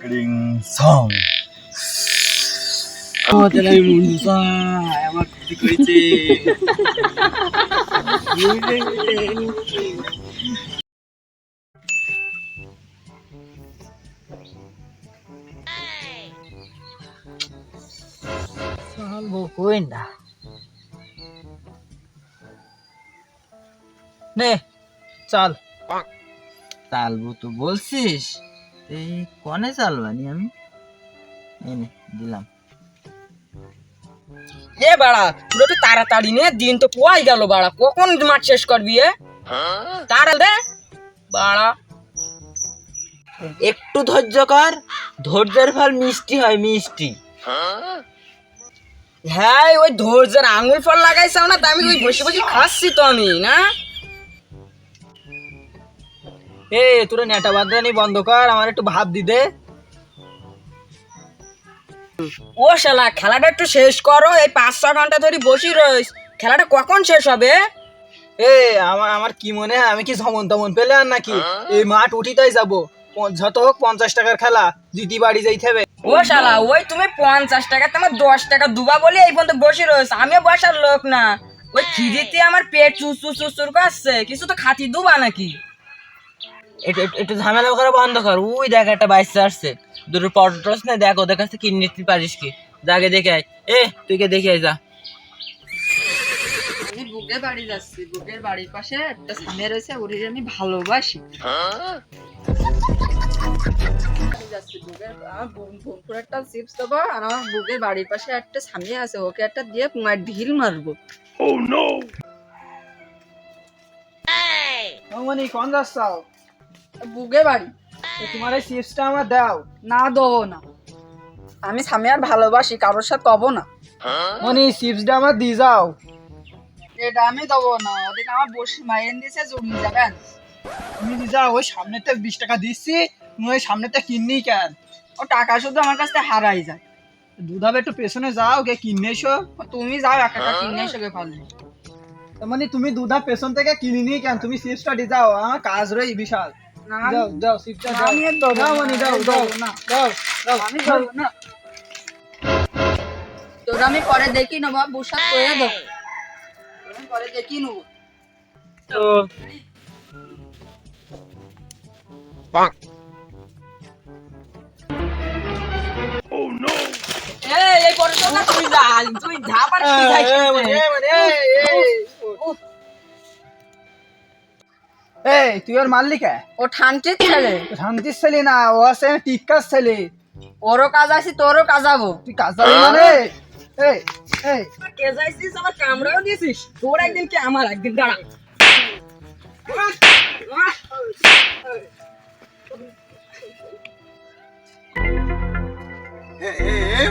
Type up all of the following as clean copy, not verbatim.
ক্রিং সং আমাদের এই মুন্ডুসা আমার ক্ষতি করেছে। চলবো কই না নে চল চালবো তো বলছিস এই কনে চালবানি আমি এনে দিলাম এ বাড়া তুই একটু তাড়াতাড়ি নে, দিন তো পোয়াই গেল বাড়া, কখন মাঠ শেষ করবি? তাড়া দে বাড়া, একটু ধৈর্য কর, ধৈর্যের ফল মিষ্টি হয় মিষ্টি। হ্যাঁ ওই ধৈর্যের আঙুল ফল লাগাইছাও না, তা আমি ওই বসে বসে খাচ্ছি তো আমি না। এ তোরা নেটা বাদরানি বন্ধ কর, আমার একটু ভাব দি দে। ও শালা খেলাটা একটু শেষ করো, এই 5-6 ঘন্টা ধরে বসি রইস, খেলাটা কখন শেষ হবে? এ আমার কি মনে হয় আমি কি জমন তমন পেলে আর নাকি? এই মাঠ উঠিতেই যাবো, যত হোক 50 টাকার খেলা, দিদি বাড়ি যাইতে হবে। ও শালা ওই তুমি 50 টাকা তোমার 10 টাকা দুবা বলে এই পর্যন্ত বসে রইস, আমিও বসার লোক না, ওই খিদিতে আমার পেট চুর করছে, কিছু তো খাতি দুবা নাকি? একটু ঝামেলা করে বন্ধ কর, ওই দেখ একটা বাইসে আসছে, দুটো পটস না দেখ, ওদের কাছে কিনে নিতে পারিস কি? যাকে দেখে আয়, এ তুই কে দেখে আয় যা। আমি বুকের বাড়ি যাচ্ছি, বুকের বাড়ির পাশে একটা সামনে রয়েছে, ওরে আমি ভালোবাসি। যাচ্ছি বুকের ভোমপুর একটা চিপস দেবো, আর আমার বুকের বাড়ির পাশে একটা সামনে আছে, ওকে একটা দিয়ে পুঙ্গার ঢিল মারবো। মানে কোন রাস্তাও বুকের বাড়ি তোমার এই চিপসটা আমার দাও। না দেবো না, আমি সামনে আর ভালোবাসি, কারোর সাথে কব না। মানে চিপসটা আমার দিয়ে যাও। এটা আমি দেবো না, ওদিকে আমার বসে মাইন দিয়েছে, জমিয়ে যাবেন। তুমি দিয়ে যাও, ওই সামনেতে 20 টাকা দিচ্ছি, তুমি ওই সামনেতে কিননি কেন? ও টাকা শুধু আমার কাছ থেকে হারাই যায়। দুধাবে একটু পেছনে যাও, গে কিনে এসো। তুমি যাও একটা কিনে এসে গে পারলে। মানে তুমি দুধা পেছন থেকে কিনিনি কেন? তুমি চিপসটা দিয়ে যাও, আমার কাজ রই বিশাল। না যাও যাও চিপসটা দাও। আমি আর দেবো দাও না, মানে দাও আমি দাও দেবো না। দাও দাও। আমি দেবো না, তোর আমি পরে দেখি নেবো, বুসাদ করে দেবো, আমি পরে দেখি নেবো। তো এই পরে তো না, তুই যা পারিস তুই যাই খেলতে। এই তুই আর মারলি কে? ও ঠান্টির ছেলে, শান্তির ছেলে না, ও আছে টিক্কার ছেলে। ওরও কাজ আছে তোরও কাজ যাবো। তুই কাজ যাবি মানে? এই এই কে যাইছিস আমার কামড়াও দিয়েছিস, তোর একদিন কি আমার একদিন, দাঁড়া।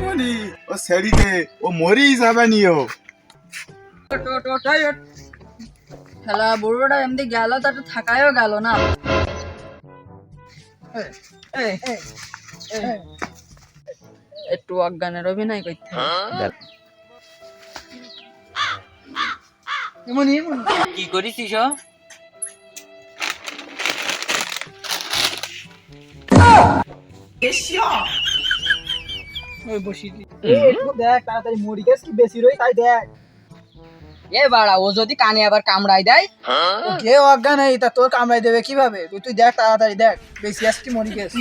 মনি ও ছেড়ি দে, ও মরি যাবে নিও। খেলা বুড়োটা এমনি গেল, তো একটু থাকায়ও গেল না। এই একটু অজ্ঞানের অভিনয় করতে হবে। এমনি কি করিস? ওই বসি দেখ তাড়াতাড়ি মরি গেছ কি বেশি রই তাই দেখ। এ বাড়া, ও যদি কানে আবার কামড়াই দেয়? ও কে অজ্ঞান নেই তা তোর কামড়াই দেবে কিভাবে? তুই দেখ তাড়াতাড়ি দেখ, বেশি আসছি মরি গেছ।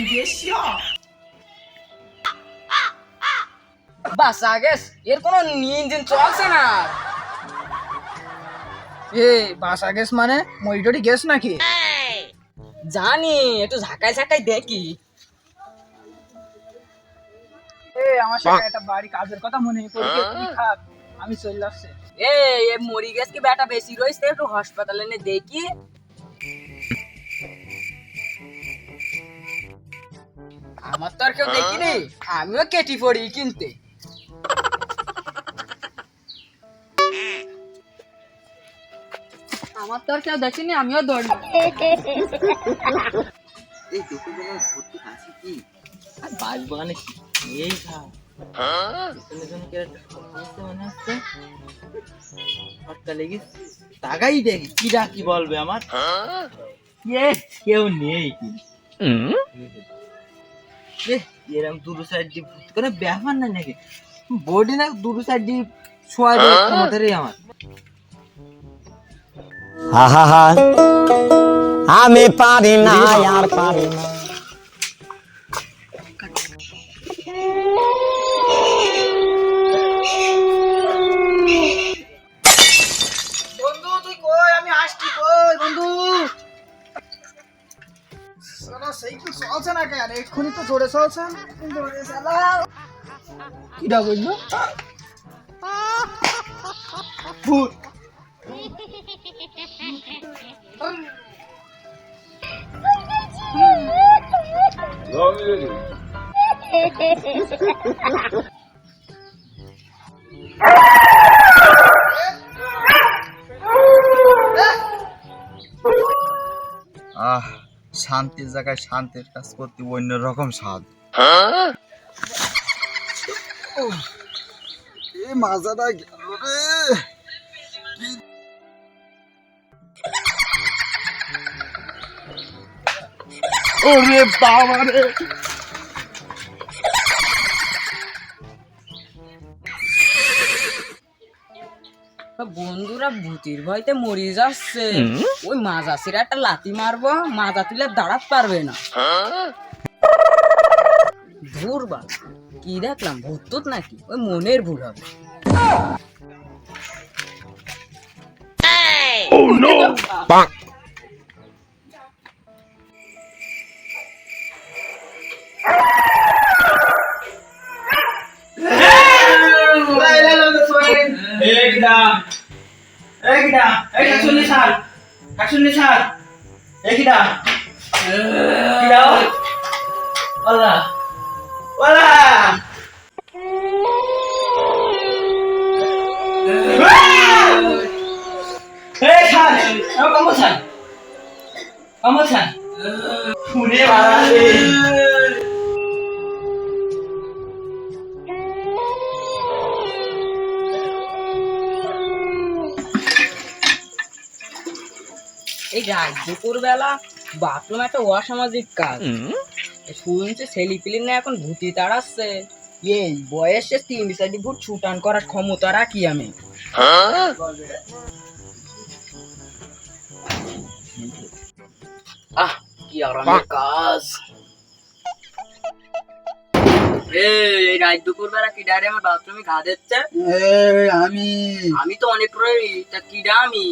বাস আগেস, এর কোনো ইঞ্জিন চলছে না। এ বাসা গেছ মানে মরিটরি গেছ নাকি? জানি, একটু ঝাঁকাই ঝাঁকাই দেখি। এ আমার সাথে একটা বাড়ি কাজের কথা মনে পড়ে গিয়ে তুই থাক, আমি চলে আসছে। এ মরি গেছ কি বেটা বেশি রয়েছে, একটু হাসপাতালে নিয়ে দেখি। আমার তো আর কেউ দেখিনি, আমিও কেটি পড়ি কিনতে। আমার তো আর কেউ দেখিনি, আমিও দৌড়ি। এই দুপুরবেলা ভর্তি হাসি কি আর বাগানে এই খা মনে হচ্ছে ফটকা লেগে তাকাই দেখি কিরা কি বলবে আমার। কেউ নেই এরকম দুটো সাইড দিয়ে কোনো ব্যাপার না নাকি বডি না দুটো সাইড দিয়ে শোয়া ক্ষমতা রে আমার আহা আমি পারি না আর পারি না বন্ধু তুই কই আমি আসছি কই বন্ধু সালা সাইকেল চলছে না কেন এক্ষুনি তো জোরে চলছে জোরে চালাও কিডা বললো ভূত শান্তির জায়গায় শান্তির কাজ করতে অন্যরকম স্বাদ এ মাজাটা গেল রে ওরে বাবা রে বন্ধুরা ভূতির ভয়তে মরে যাচ্ছে ওই মাজাসির একটা লাথি মারবো মাজা তুলে দাঁড়াতে পারবে না ভুর বা কি দেখলাম ভূত টুত নাকি ওই মনের ভুল হবে এই রাত দুপুর বেলা বাথরুম একটা অসামাজিক কাজ শুনছে ছেলেপিলে না এখন ভূতি তাড়াচ্ছে এই বয়সে 3-4 ফুট ছুটান করার ক্ষমতা রাখি আমি আহ কি আরামের কাজ এই রাত দুপুর বেলা কি ডারে আমার বাথরুমে ঘা দিচ্ছে আমি তো অনেক রই তা কিডা আমি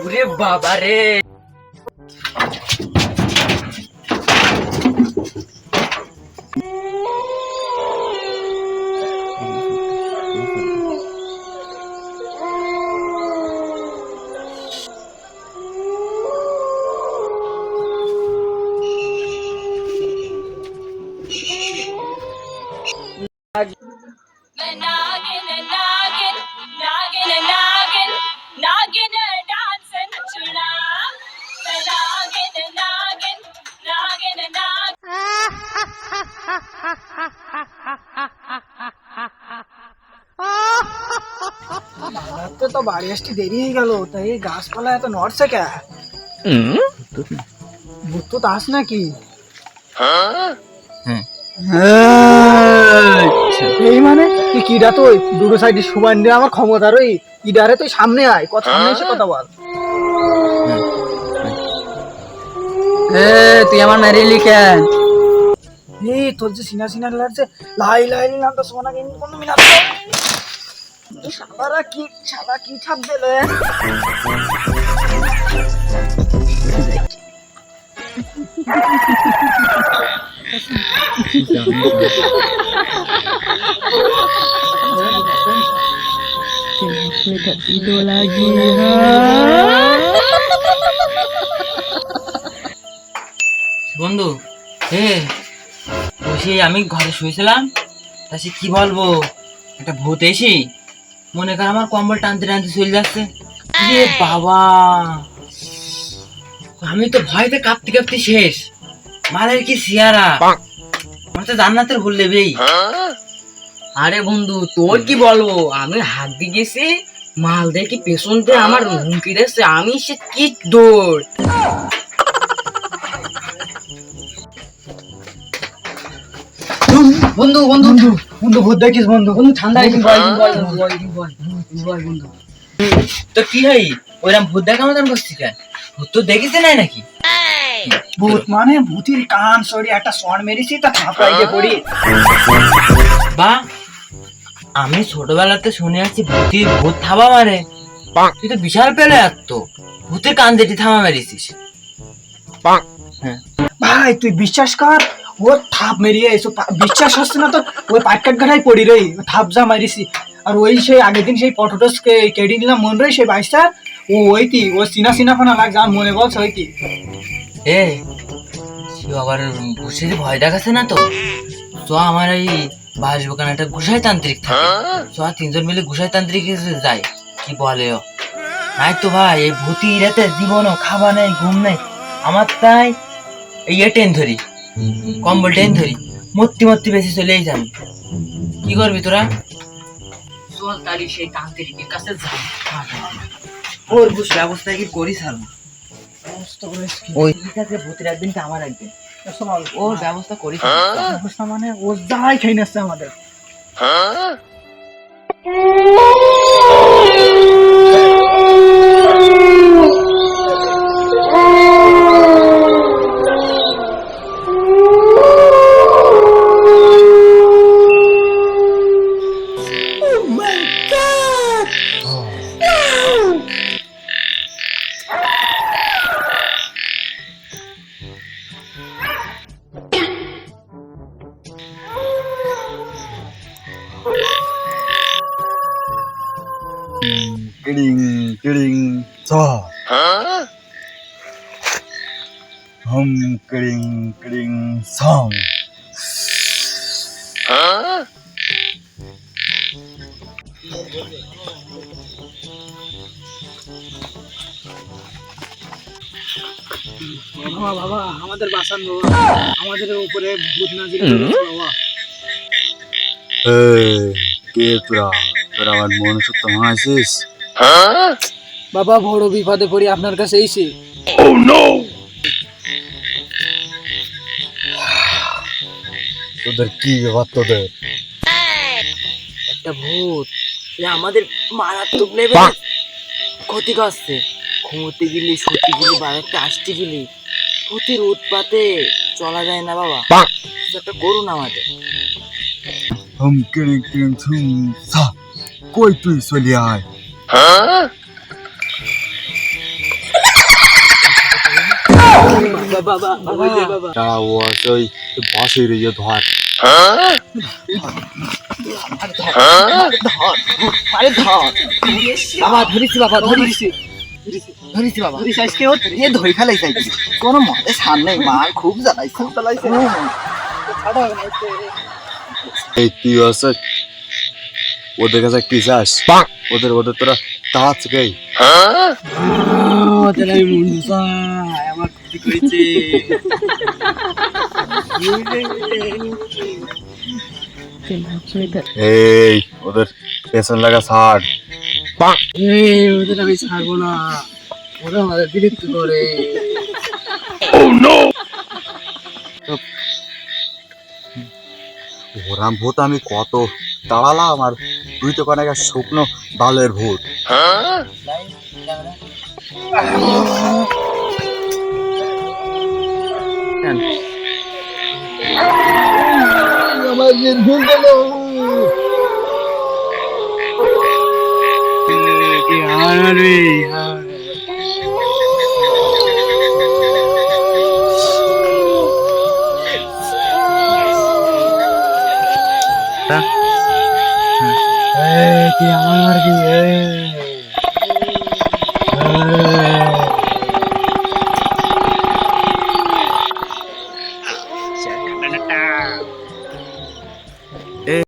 ওরে বাবা রে তো বাড়ি আসতে দেরি হয়ে গেল তাই এই গাছপালা এত নড়ছে কে ভূত তো আস নাকি এই মানে তুই কিডা তুই দুটো সাইডে সুবান দিয়ে আমার ক্ষমতা রই কিডারে তুই সামনে আয় কথা সামনে এসে কথা বল তুই আমার মেরিলি কেন এই তোর যে সিনা সিনা লাগছে লাই লাই নাম তো সোনা কিন্তু কোনো মিনাত শালা কি ছাপ দিলে বন্ধু বসে আমি ঘরে শুয়েছিলাম তা সে কি বলবো একটা ভূত এসে মনে কর আমার কম্বল টানতে টানতে চলে যাচ্ছে এ বাবা আমি তো ভয়তে কাঁপতে কাঁপতে শেষ মালের কি সিয়ারা আমার তো জান্নাতের ভুল লেবেই আরে বন্ধু তোর কি বলবো আমি হাত দিয়ে গেছি মাল দেখি পেছন দিয়ে আমার হুমকি দিচ্ছে আমি সে কি দৌড় বন্ধু বন্ধু বন্ধু বন্ধু ভূত দেখিস বন্ধু। বন্ধু ঠান্ডা একদিন বয় বন্ধু। তো কি হয় ওইরকম ভূত দেখা মতন করছিস কেন? ভূত তো দেখিস নাই নাকি? ভূত মানে ভূতির কান সরি একটা শর্ট মেরেছি তা থাপড়াই গিয়ে পড়ি। বা আমি ছোটবেলাতে শুনে আসছি ভূত থাবা মারে। তুই তো বিশাল পেলে আর তো ভূতের কান যেটি থামা মেরেছিস। ভাই তুই বিশ্বাস কর, ও থাপ মেরিয়ে এসো বিশ্বাস হচ্ছে না তো, ওই পাটকাট ঘাটাই পড়ি রে, থাপ যা মারিছি। আর ওই সেই আগের দিন সেই পটোটস কেটে নিলাম মন রে সেই বাইশটা, ও ওইটি ও সিনা সিনা ফোনা লাগ যা মনে বলছে ওইটি। এ সে আবার ঘুষের ভয় দেখাচ্ছে না তো? তো আমার এই বাসবোকান একটা ঘুষাই তান্ত্রিক থাকে, তো আর তিনজন মিলে ঘুষাই তান্ত্রিক যায় কি বলে ও নাই তো ভাই। এই ভূতি রাতে জীবনও খাওয়া নেই ঘুম নেই আমার, তাই এই টেন ধরি কম্বল টেন ধরি মত্তি মত্তি বেশি চলে যাবি। কি করবি তোরা? চল তালি সেই তান্ত্রিকের কাছে যাই। ওর বুঝ ব্যবস্থা কি করিস আর ওই ঠিক আছে, ভূতের একদিন কি আমার একদিন ওর ব্যবস্থা করিস। অবস্থা মানে ও যাই খেয়ে নিচ্ছে আমাদের। কিড়িং কিড়িং চ হম কিড়িং কিড়িং সং। বাবা বাবা আমাদের বাসান বাবা, আমাদের উপরে ভূত নাজির করেছে বাবা। কে তোরা তোরা আমার মনুষ্যত্ব ভাঙাইছিস? বাবা বড় বিপদে পড়ি আপনার কাছে এসে। তোদের কি ব্যাপার তোদের? একটা ভূত এ আমাদের মারাত্মক লেভেল ক্ষতি করছে। ঘুমোতে গেলি শুতে গেলি বাড়িতে আসতে গেলি ভূতের উৎপাতে চলা যায় না বাবা, কিছু একটা করুন আমাদের। হম কিড়িং কিড়িং ছুম সা। কই তুই চলি আয়। তা ও আছে ওই বাসের ইয়ে ধর। বাবা ধরিছি বাবা ধরিছি ধরিছি বাবা ধরিস আজকে ও এ ধই ফেলাই চাইছি কোনো মতে সামনে মার খুব জ্বালাইছে। এই তুই আছে ওদের কাছে কি চাস? ওদের ওদের তোরা তাড়াচ্ছ কে? ওদের আমি মুন্ডু চাই আমার ক্ষতি করেছে। এই ওদের পেছন লাগা ছাড়। ওদের আমি ছাড়বো না, ওরা আমাদের বিরক্ত করে। ওরাম ভূত আমি কত তাড়ালাম আর তুই তো অনেক শুকনো বালের ভূত। আমার যে ভুল গেল আমার মারবি